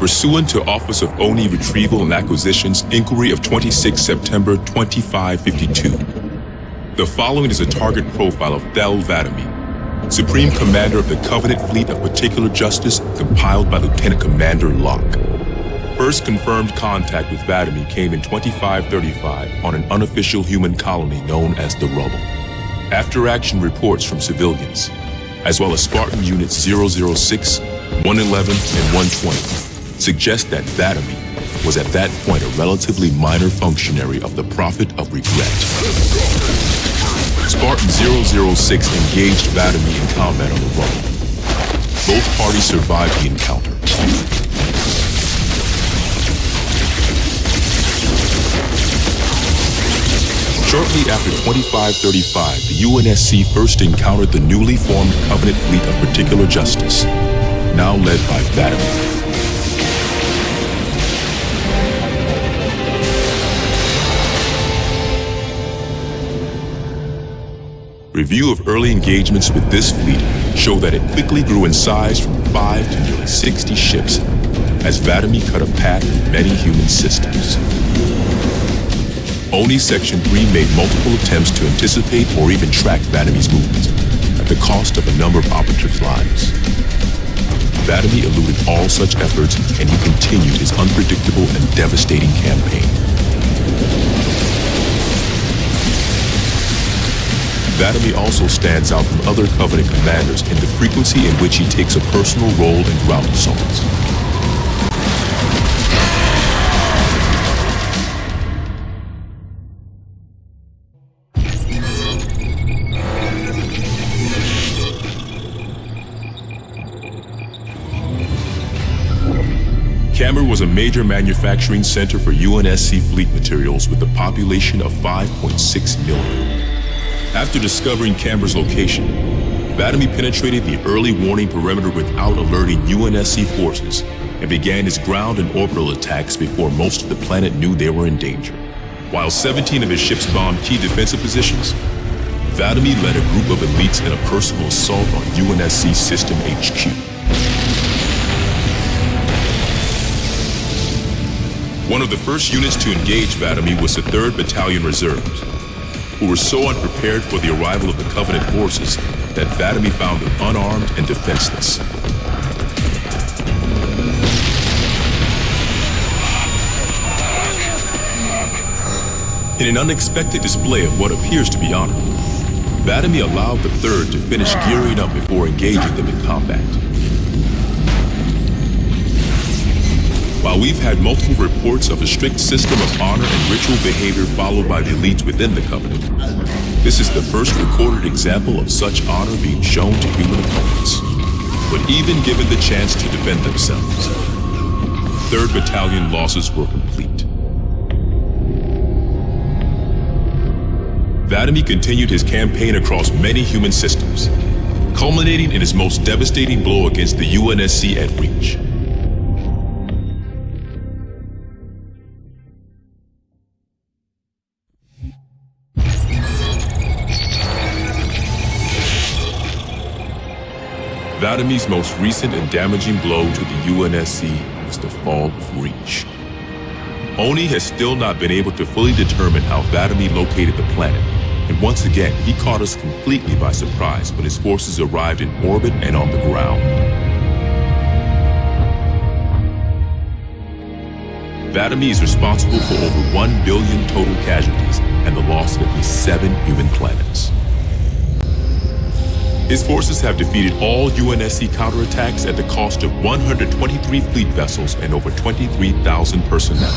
Pursuant to Office of ONI Retrieval and Acquisition's inquiry of 26 September 2552, the following is a target profile of Thel 'Vadami, Supreme Commander of the Covenant Fleet of Particular Justice, compiled by Lieutenant Commander Locke. First confirmed contact with 'Vadami came in 2535 on an unofficial human colony known as the Rubble. After-action reports from civilians, as well as Spartan Units 006, 111, and 120, suggest that 'Vadami was at that point a relatively minor functionary of the Prophet of Regret. Spartan 006 engaged 'Vadami in combat on the Rubble. Both parties survived the encounter. Shortly after 2535, the UNSC first encountered the newly formed Covenant Fleet of Particular Justice, now led by 'Vadami. Review of early engagements with this fleet show that it quickly grew in size from 5 to nearly 60 ships as 'Vadami cut a path in many human systems. ONI Section 3 made multiple attempts to anticipate or even track 'Vadami's movements at the cost of a number of operatives' lives. 'Vadami eluded all such efforts, and he continued his unpredictable and devastating campaign. 'Vadami also stands out from other Covenant commanders in the frequency in which he takes a personal role in ground assaults. Camber was a major manufacturing center for UNSC fleet materials with a population of 5.6 million. After discovering Camber's location, 'Vadami penetrated the early warning perimeter without alerting UNSC forces and began his ground and orbital attacks before most of the planet knew they were in danger. While 17 of his ships bombed key defensive positions, 'Vadami led a group of elites in a personal assault on UNSC System HQ. One of the first units to engage 'Vadami was the 3rd Battalion Reserves, who were so unprepared for the arrival of the Covenant forces that 'Vadami found them unarmed and defenseless. In an unexpected display of what appears to be honor, 'Vadami allowed the 3rd to finish gearing up before engaging them in combat. While we've had multiple reports of a strict system of honor and ritual behavior followed by the elites within the Covenant, this is the first recorded example of such honor being shown to human opponents. But even given the chance to defend themselves, 3rd Battalion losses were complete. 'Vadami continued his campaign across many human systems, culminating in his most devastating blow against the UNSC at Reach. Vadami's most recent and damaging blow to the UNSC was the fall of Reach. ONI has still not been able to fully determine how 'Vadami located the planet, and once again, he caught us completely by surprise when his forces arrived in orbit and on the ground. 'Vadami is responsible for over 1 billion total casualties and the loss of at least 7 human planets. His forces have defeated all UNSC counterattacks at the cost of 123 fleet vessels and over 23,000 personnel.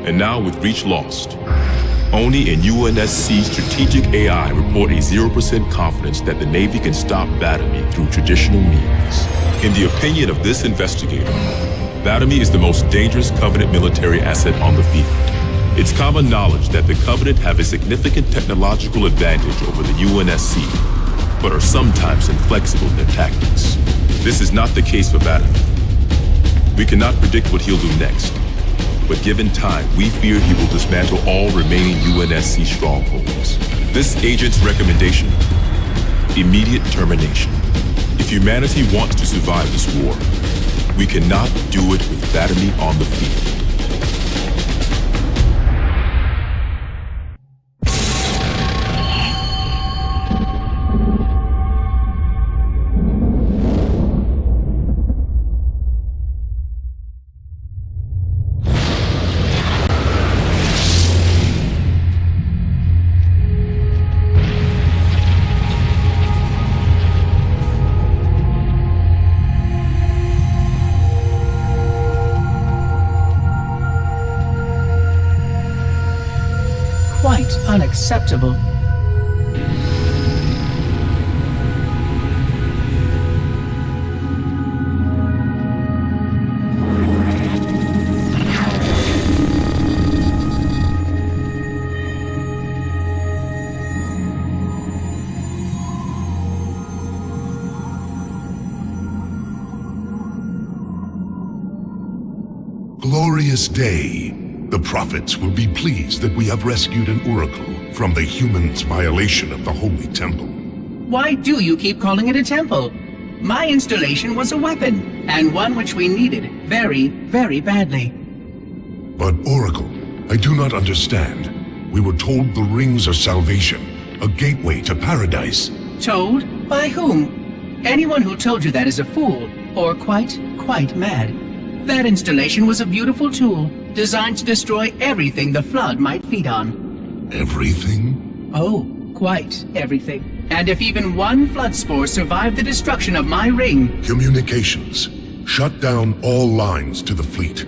And now with Reach lost, ONI and UNSC Strategic AI report a 0% confidence that the Navy can stop 'Vadami through traditional means. In the opinion of this investigator, 'Vadami is the most dangerous Covenant military asset on the field. It's common knowledge that the Covenant have a significant technological advantage over the UNSC, but are sometimes inflexible in their tactics. This is not the case for 'Vadami. We cannot predict what he'll do next, but given time, we fear he will dismantle all remaining UNSC strongholds. This agent's recommendation: immediate termination. If humanity wants to survive this war, we cannot do it with Vladimir on the field. Quite unacceptable. Glorious day. The prophets will be pleased that we have rescued an oracle from the humans' violation of the Holy Temple. Why do you keep calling it a temple? My installation was a weapon, and one which we needed very, very badly. But Oracle, I do not understand. We were told the rings are salvation, a gateway to paradise. Told? By whom? Anyone who told you that is a fool, or quite mad. That installation was a beautiful tool, designed to destroy everything the Flood might feed on. Everything? Oh, quite everything. And if even one Flood spore survived the destruction of my ring... Communications. Shut down all lines to the fleet.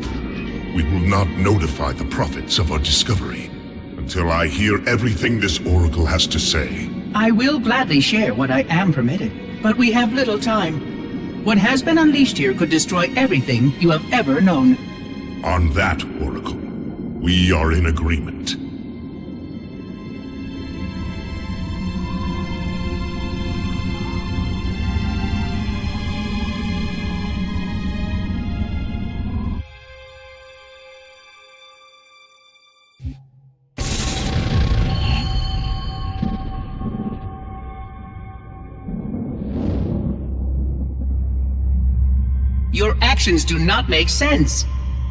We will not notify the prophets of our discovery until I hear everything this oracle has to say. I will gladly share what I am permitted, but we have little time. What has been unleashed here could destroy everything you have ever known. On that, Oracle, we are in agreement. Your actions do not make sense.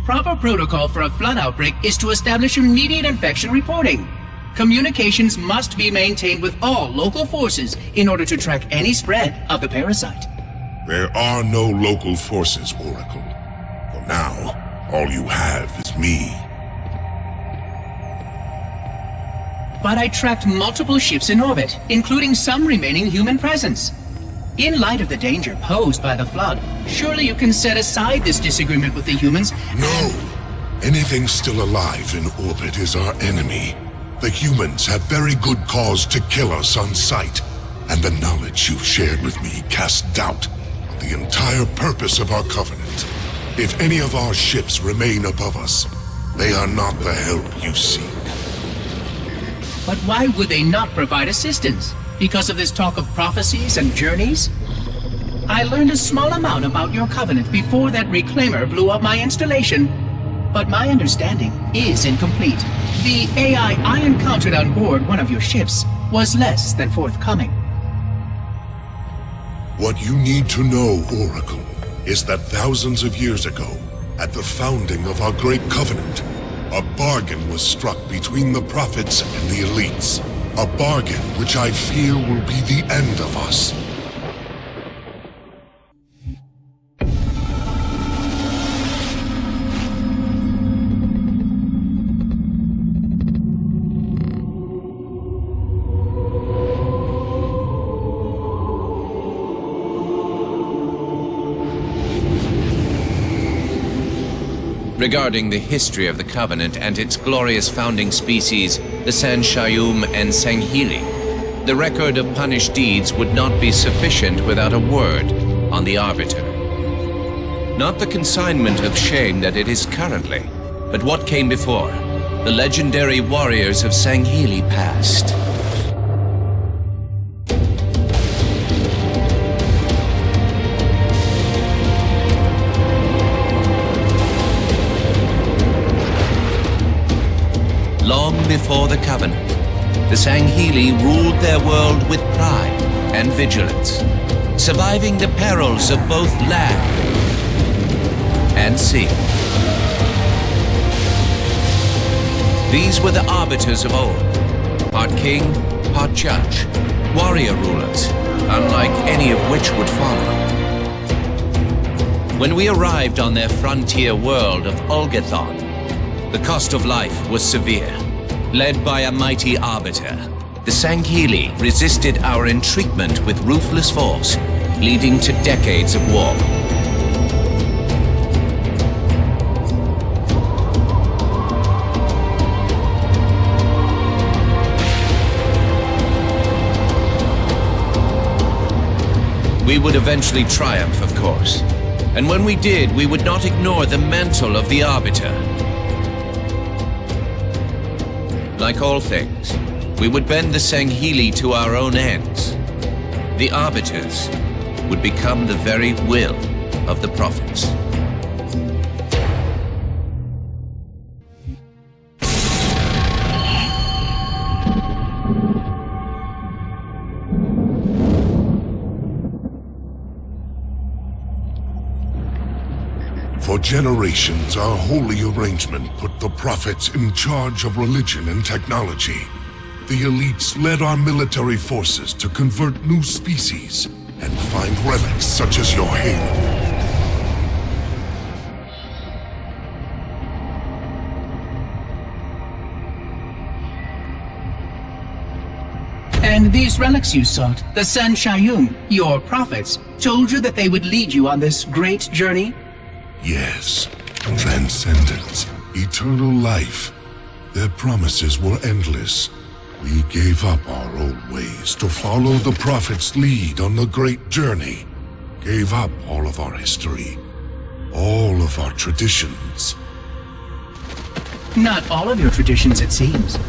Proper protocol for a Flood outbreak is to establish immediate infection reporting. Communications must be maintained with all local forces in order to track any spread of the parasite. There are no local forces, Oracle. For now, all you have is me. But I tracked multiple ships in orbit, including some remaining human presence. In light of the danger posed by the Flood, surely you can set aside this disagreement with the humans. No! Anything still alive in orbit is our enemy. The humans have very good cause to kill us on sight, and the knowledge you've shared with me casts doubt on the entire purpose of our covenant. If any of our ships remain above us, they are not the help you seek. But why would they not provide assistance? Because of this talk of prophecies and journeys? I learned a small amount about your covenant before that reclaimer blew up my installation, but my understanding is incomplete. The AI I encountered on board one of your ships was less than forthcoming. What you need to know, Oracle, is that thousands of years ago, at the founding of our great covenant, a bargain was struck between the prophets and the elites. A bargain which I fear will be the end of us. Regarding the history of the Covenant and its glorious founding species, the Sanshayum and Sanghili, the record of punished deeds would not be sufficient without a word on the Arbiter. Not the consignment of shame that it is currently, but what came before, the legendary warriors of Sanghili past. Long before the Covenant, the Sanghili ruled their world with pride and vigilance. surviving the perils of both land and sea. These were the arbiters of old, part king, part judge, warrior rulers, unlike any of which would follow. When we arrived on their frontier world of Ulgathon, the cost of life was severe. Led by a mighty arbiter, the Sanghili resisted our intriguement with ruthless force, leading to decades of war. We would eventually triumph, of course. And when we did, we would not ignore the mantle of the Arbiter. Like all things, we would bend the Sanghili to our own ends. The Arbiters would become the very will of the Prophets. For generations, our holy arrangement put the prophets in charge of religion and technology. The elites led our military forces to convert new species and find relics such as your halo. And these relics you sought, the Sanshayum, your prophets, told you that they would lead you on this great journey? Yes, transcendence, eternal life. Their promises were endless. We gave up our old ways to follow the Prophet's lead on the great journey. Gave up all of our history, all of our traditions. Not all of your traditions, it seems.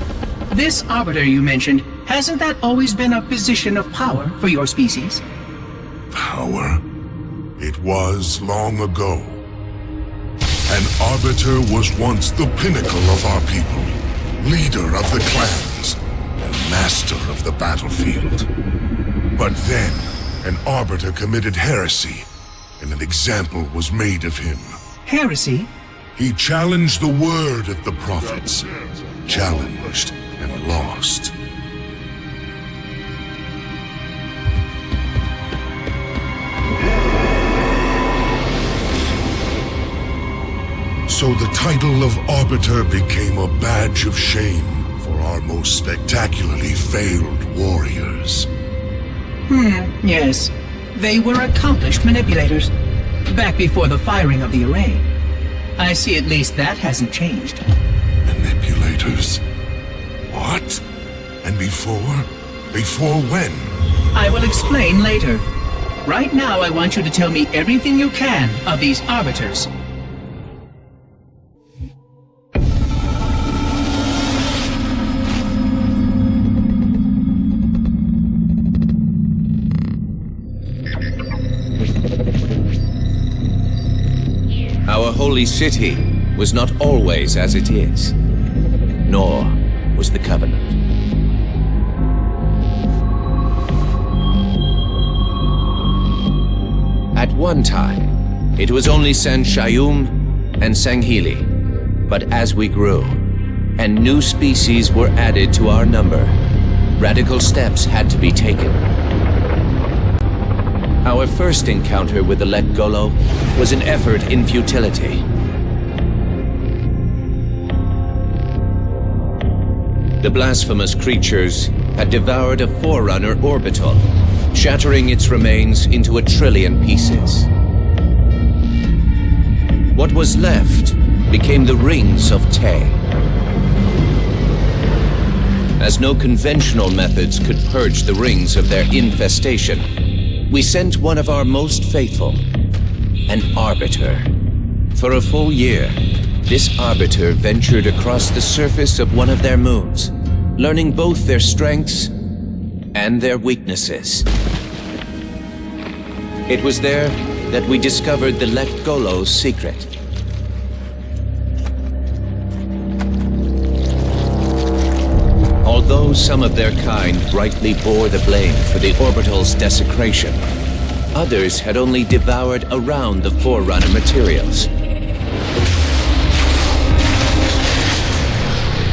This Arbiter you mentioned, hasn't that always been a position of power for your species? Power? It was long ago. An Arbiter was once the pinnacle of our people, leader of the clans, and master of the battlefield. But then, an Arbiter committed heresy, and an example was made of him. Heresy? He challenged the word of the prophets, challenged and lost. So the title of Arbiter became a badge of shame for our most spectacularly failed warriors. Yes. They were accomplished manipulators. Back before the firing of the array. I see at least that hasn't changed. Manipulators? What? And before? Before when? I will explain later. Right now, I want you to tell me everything you can of these Arbiters. Our holy city was not always as it is, nor was the Covenant. At one time, it was only Sanshayum and Sanghili. But as we grew, and new species were added to our number, radical steps had to be taken. Our first encounter with the Lek Golo was an effort in futility. The blasphemous creatures had devoured a Forerunner orbital, shattering its remains into 1 trillion pieces. What was left became the Rings of Te. As no conventional methods could purge the rings of their infestation, we sent one of our most faithful, an Arbiter. For a full year, this Arbiter ventured across the surface of one of their moons, learning both their strengths and their weaknesses. It was there that we discovered the Lek Golo's secret. Although some of their kind rightly bore the blame for the orbital's desecration, Others had only devoured around the Forerunner materials.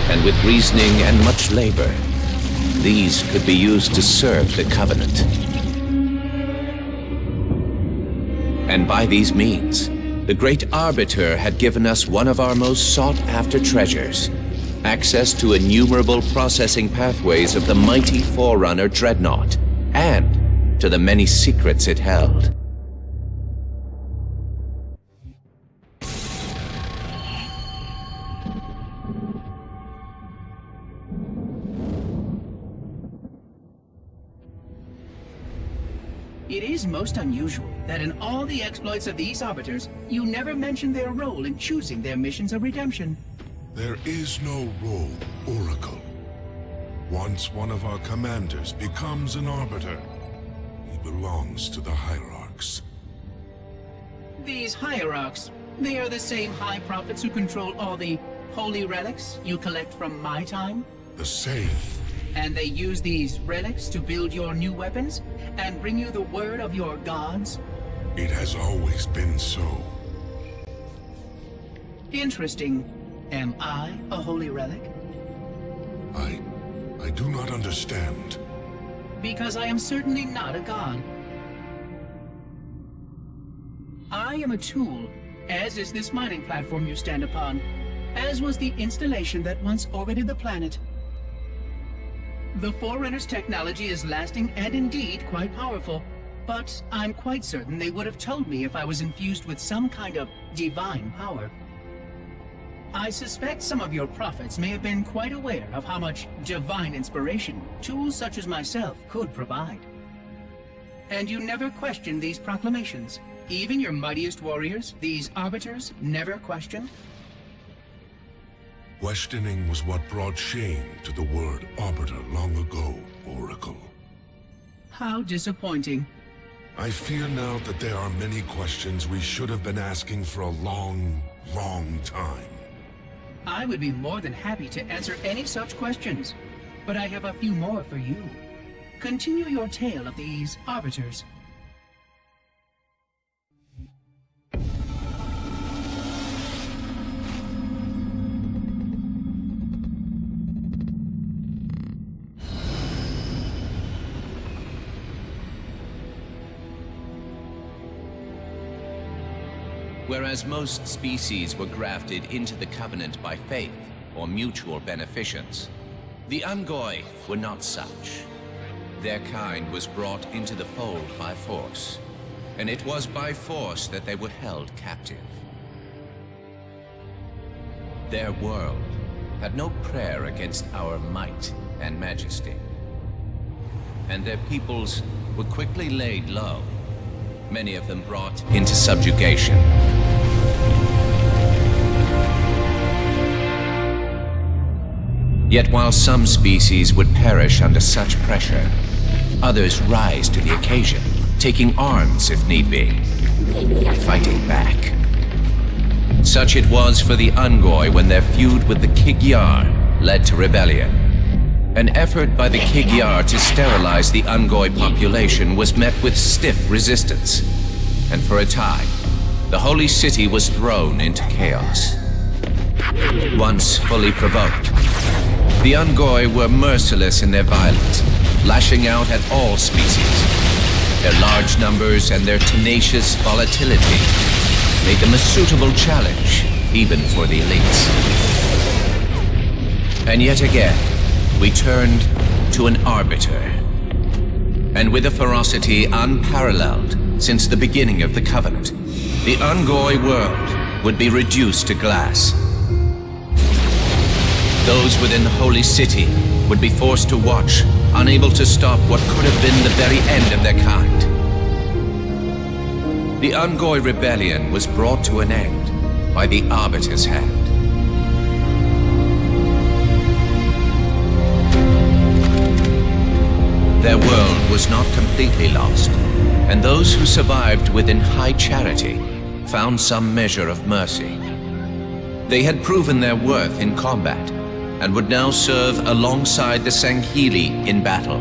And with reasoning and much labor, these could be used to serve the Covenant. And by these means, the Great Arbiter had given us one of our most sought-after treasures, access to innumerable processing pathways of the mighty Forerunner Dreadnought, and to the many secrets it held. It is most unusual that in all the exploits of these Arbiters, you never mention their role in choosing their missions of redemption. There is no role, Oracle. Once one of our commanders becomes an Arbiter, he belongs to the Hierarchs. These Hierarchs, they are the same High Prophets who control all the holy relics you collect from my time? The same. And they use these relics to build your new weapons and bring you the word of your gods? It has always been so. Interesting. Am I a holy relic? I do not understand. Because I am certainly not a god. I am a tool, as is this mining platform you stand upon, as was the installation that once orbited the planet. The Forerunner's technology is lasting and indeed quite powerful, but I'm quite certain they would have told me if I was infused with some kind of divine power. I suspect some of your prophets may have been quite aware of how much divine inspiration tools such as myself could provide. And you never questioned these proclamations. Even your mightiest warriors, these Arbiters, never questioned? Questioning was what brought shame to the word Arbiter long ago, Oracle. How disappointing. I fear now that there are many questions we should have been asking for a long, long time. I would be more than happy to answer any such questions, but I have a few more for you. Continue your tale of these Arbiters. Whereas most species were grafted into the Covenant by faith or mutual beneficence, the Ungoi were not such. Their kind was brought into the fold by force, and it was by force that they were held captive. Their world had no prayer against our might and majesty, and their peoples were quickly laid low, many of them brought into subjugation. Yet while some species would perish under such pressure, others rise to the occasion, taking arms if need be, fighting back. Such it was for the Ungoi when their feud with the Kig-Yar led to rebellion. An effort by the Kig-Yar to sterilize the Ungoi population was met with stiff resistance, and for a time, the Holy City was thrown into chaos. Once fully provoked, the Ungoi were merciless in their violence, lashing out at all species. Their large numbers and their tenacious volatility made them a suitable challenge, even for the elites. And yet again, we turned to an Arbiter. And with a ferocity unparalleled since the beginning of the Covenant, the Ungoi world would be reduced to glass. Those within the Holy City would be forced to watch, unable to stop what could have been the very end of their kind. The Ungoi rebellion was brought to an end by the Arbiter's hand. Their world was not completely lost, and those who survived within high charity found some measure of mercy. They had proven their worth in combat, and would now serve alongside the Sanghili in battle.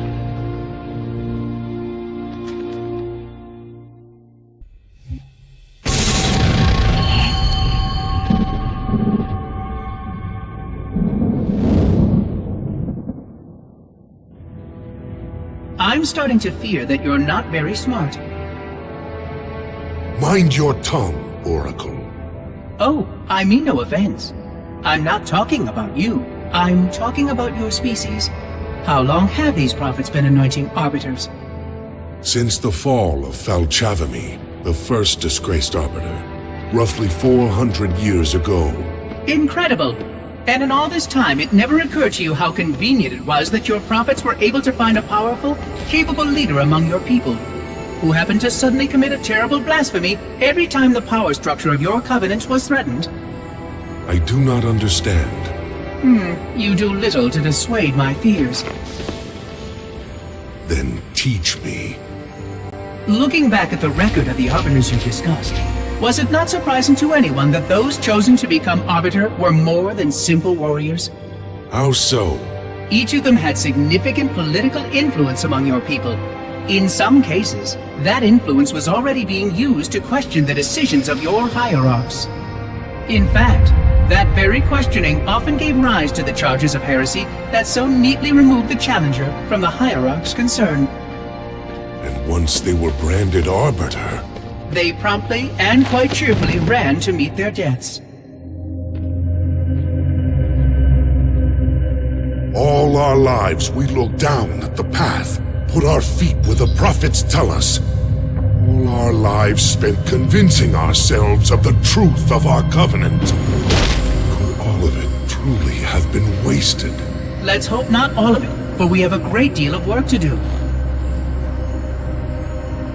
I'm starting to fear that you're not very smart. Mind your tongue, Oracle. Oh, I mean no offense. I'm not talking about you. I'm talking about your species. How long have these prophets been anointing arbiters? Since the fall of Falchavami, the first disgraced arbiter, roughly 400 years ago. Incredible! And in all this time, it never occurred to you how convenient it was that your prophets were able to find a powerful, capable leader among your people, who happened to suddenly commit a terrible blasphemy every time the power structure of your covenant was threatened. I do not understand. You do little to dissuade my fears. Then teach me. Looking back at the record of the arbiters you discussed, was it not surprising to anyone that those chosen to become arbiter were more than simple warriors? How so? Each of them had significant political influence among your people. In some cases, that influence was already being used to question the decisions of your hierarchs. In fact, that very questioning often gave rise to the charges of heresy that so neatly removed the challenger from the hierarchs concerned. And once they were branded arbiter, They promptly and quite cheerfully ran to meet their deaths. all our lives we look down at the path, put our feet where the prophets tell us. All our lives spent convincing ourselves of the truth of our covenant. Could all of it truly have been wasted? Let's hope not all of it, for we have a great deal of work to do.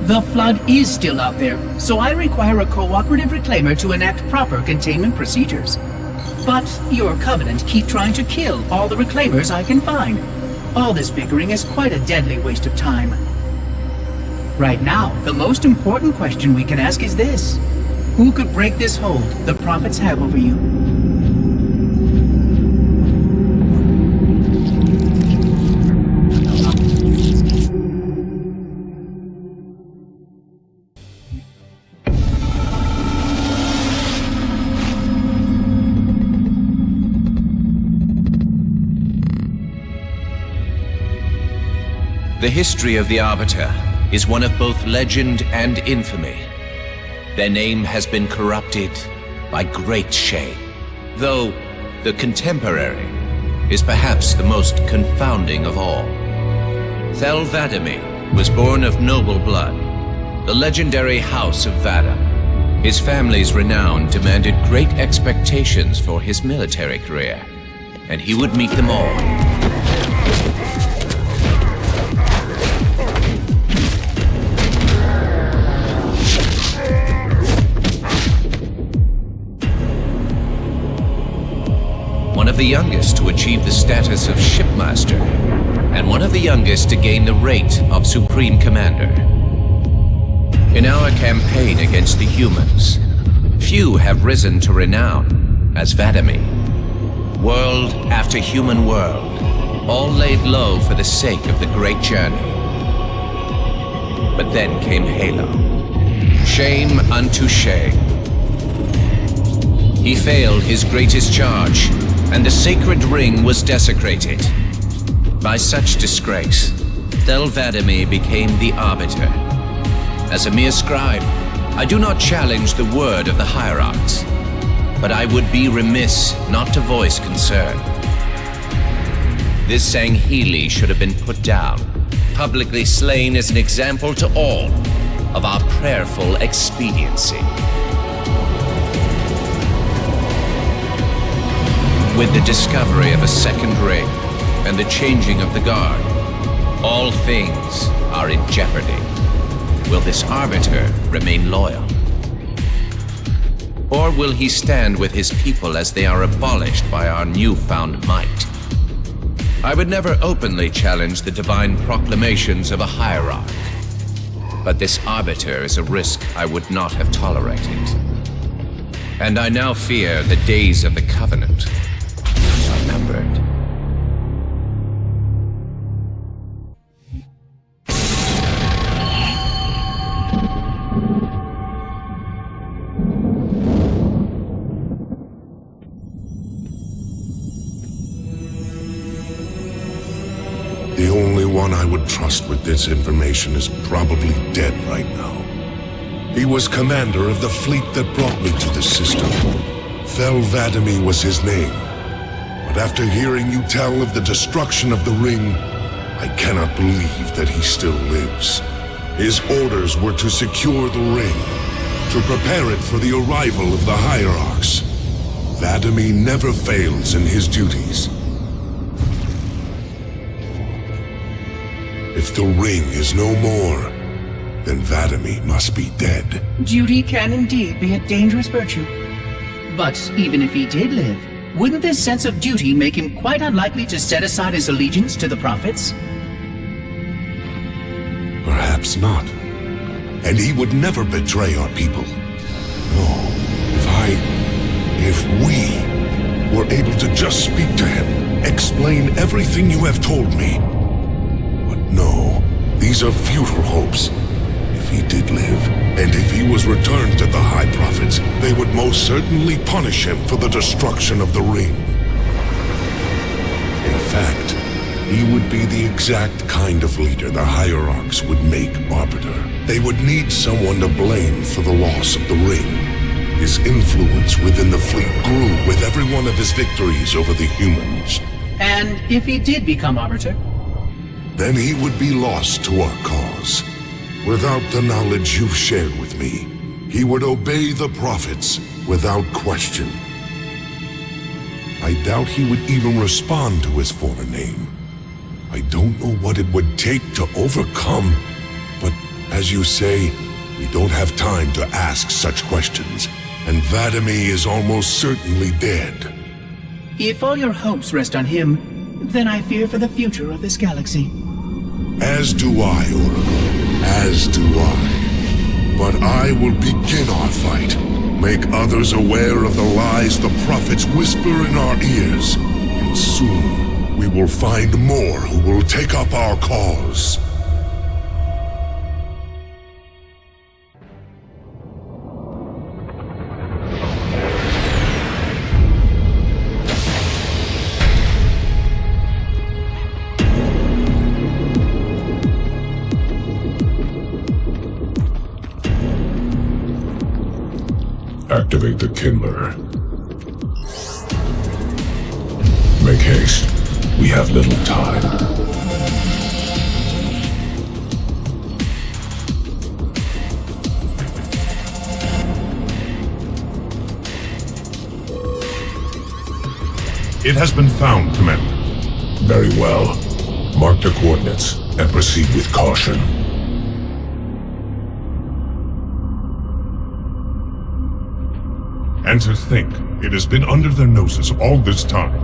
The Flood is still out there, so I require a cooperative reclaimer to enact proper containment procedures. But your Covenant keep trying to kill all the reclaimers I can find. All this bickering is quite a deadly waste of time. Right now, the most important question we can ask is this. Who could break this hold the prophets have over you? The history of the Arbiter is one of both legend and infamy. Their name has been corrupted by great shame, though the contemporary is perhaps the most confounding of all. Thel 'Vadamee was born of noble blood, the legendary House of Vada. His family's renown demanded great expectations for his military career, and he would meet them all. One of the youngest to achieve the status of Shipmaster, and one of the youngest to gain the rate of Supreme Commander. In our campaign against the humans, few have risen to renown as 'Vadamee. World after human world, all laid low for the sake of the great journey. But then came Halo. Shame unto shame. He failed his greatest charge, and the sacred ring was desecrated. By such disgrace, Thel 'Vadamee became the Arbiter. As a mere scribe, I do not challenge the word of the hierarchs, but I would be remiss not to voice concern. This Sangheili should have been put down, publicly slain as an example to all of our prayerful expediency. With the discovery of a second ring and the changing of the guard, all things are in jeopardy. Will this Arbiter remain loyal? Or will he stand with his people as they are abolished by our newfound might? I would never openly challenge the divine proclamations of a hierarch, but this Arbiter is a risk I would not have tolerated. And I now fear the days of the Covenant are numbered. The only one I would trust with this information is probably dead right now. He was commander of the fleet that brought me to the system. Thel 'Vadamee was his name. But after hearing you tell of the destruction of the ring, I cannot believe that he still lives. His orders were to secure the ring, to prepare it for the arrival of the Hierarchs. 'Vadamee never fails in his duties. If the ring is no more, then 'Vadamee must be dead. Duty can indeed be a dangerous virtue. But even if he did live, wouldn't this sense of duty make him quite unlikely to set aside his allegiance to the Prophets? Perhaps not. And he would never betray our people. No, if we were able to just speak to him, explain everything you have told me. But no, these are futile hopes. If he did live, and if he was returned to the High Prophets, they would most certainly punish him for the destruction of the ring. In fact, he would be the exact kind of leader the Hierarchs would make arbiter. They would need someone to blame for the loss of the ring. His influence within the fleet grew with every one of his victories over the humans. And if he did become arbiter? Then he would be lost to our cause. Without the knowledge you've shared with me, he would obey the Prophets without question. I doubt he would even respond to his former name. I don't know what it would take to overcome, but as you say, we don't have time to ask such questions, and 'Vadamee is almost certainly dead. If all your hopes rest on him, then I fear for the future of this galaxy. As do I, Oracle. As do I. But I will begin our fight. Make others aware of the lies the Prophets whisper in our ears. And soon, we will find more who will take up our cause. Activate the Kindler. Make haste. We have little time. It has been found, Commander. Very well. Mark the coordinates and proceed with caution. And to think, it has been under their noses all this time.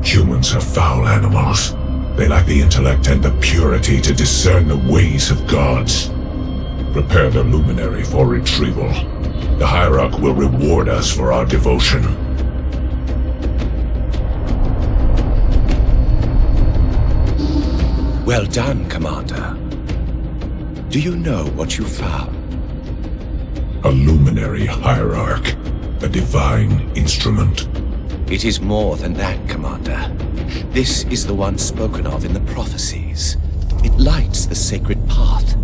Humans are foul animals. They lack the intellect and the purity to discern the ways of gods. Prepare the luminary for retrieval. The Hierarch will reward us for our devotion. Well done, Commander. Do you know what you found? A luminary Hierarch. A divine instrument. It is more than that, Commander. This is the one spoken of in the prophecies. It lights the sacred path.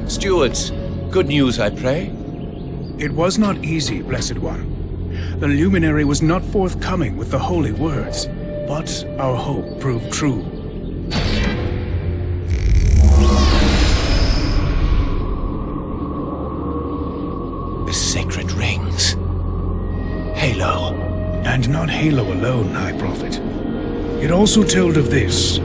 Stewards, good news, I pray? It was not easy, Blessed One. The luminary was not forthcoming with the holy words, but our hope proved true. The sacred rings. Halo. And not Halo alone, High Prophet. It also told of this.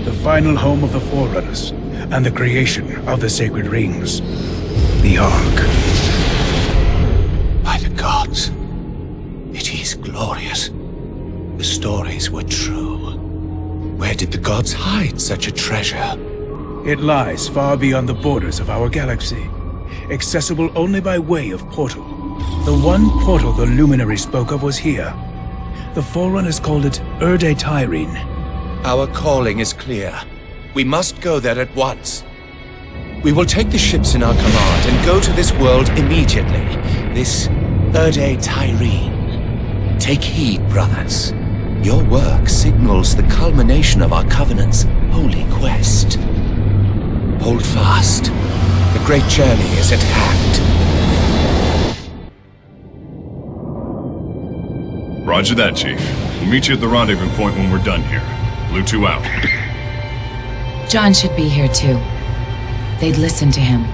The final home of the Forerunners, and the creation of the sacred rings. The Ark. By the gods. It is glorious. The stories were true. Where did the gods hide such a treasure? It lies far beyond the borders of our galaxy, accessible only by way of portal. The one portal the Luminary spoke of was here. The Forerunners called it Erde Tyrene. Our calling is clear. We must go there at once. We will take the ships in our command and go to this world immediately. This Erde Tyrene. Take heed, brothers. Your work signals the culmination of our Covenant's holy quest. Hold fast. The great journey is at hand. Roger that, Chief. We'll meet you at the rendezvous point when we're done here. Blue 2 out. John should be here too. They'd listen to him.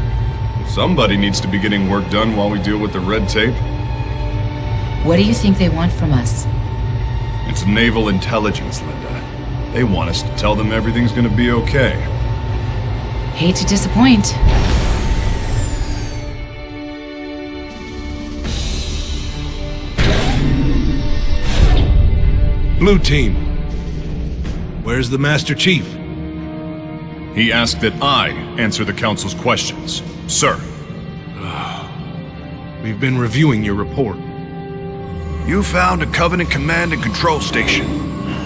Somebody needs to be getting work done while we deal with the red tape. What do you think they want from us? It's naval intelligence, Linda. They want us to tell them everything's gonna be okay. Hate to disappoint. Blue Team. Where's the Master Chief? He asked that I answer the Council's questions. Sir. We've been reviewing your report. You found a Covenant command and control station.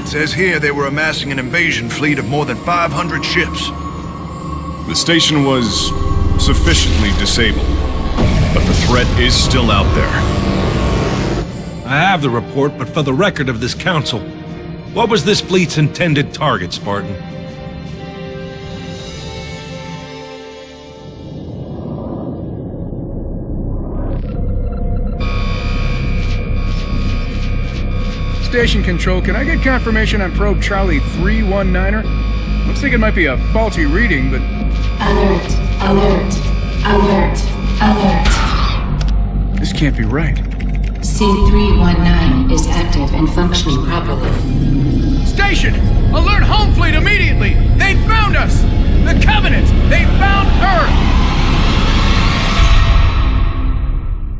It says here they were amassing an invasion fleet of more than 500 ships. The station was sufficiently disabled, but the threat is still out there. I have the report, but for the record of this council, what was this fleet's intended target, Spartan? Station Control, can I get confirmation on probe Charlie 319er? Looks like it might be a faulty reading, but... Alert! Alert! Alert! Alert! This can't be right. C319 is active and functioning properly. Station! Alert home fleet immediately! They found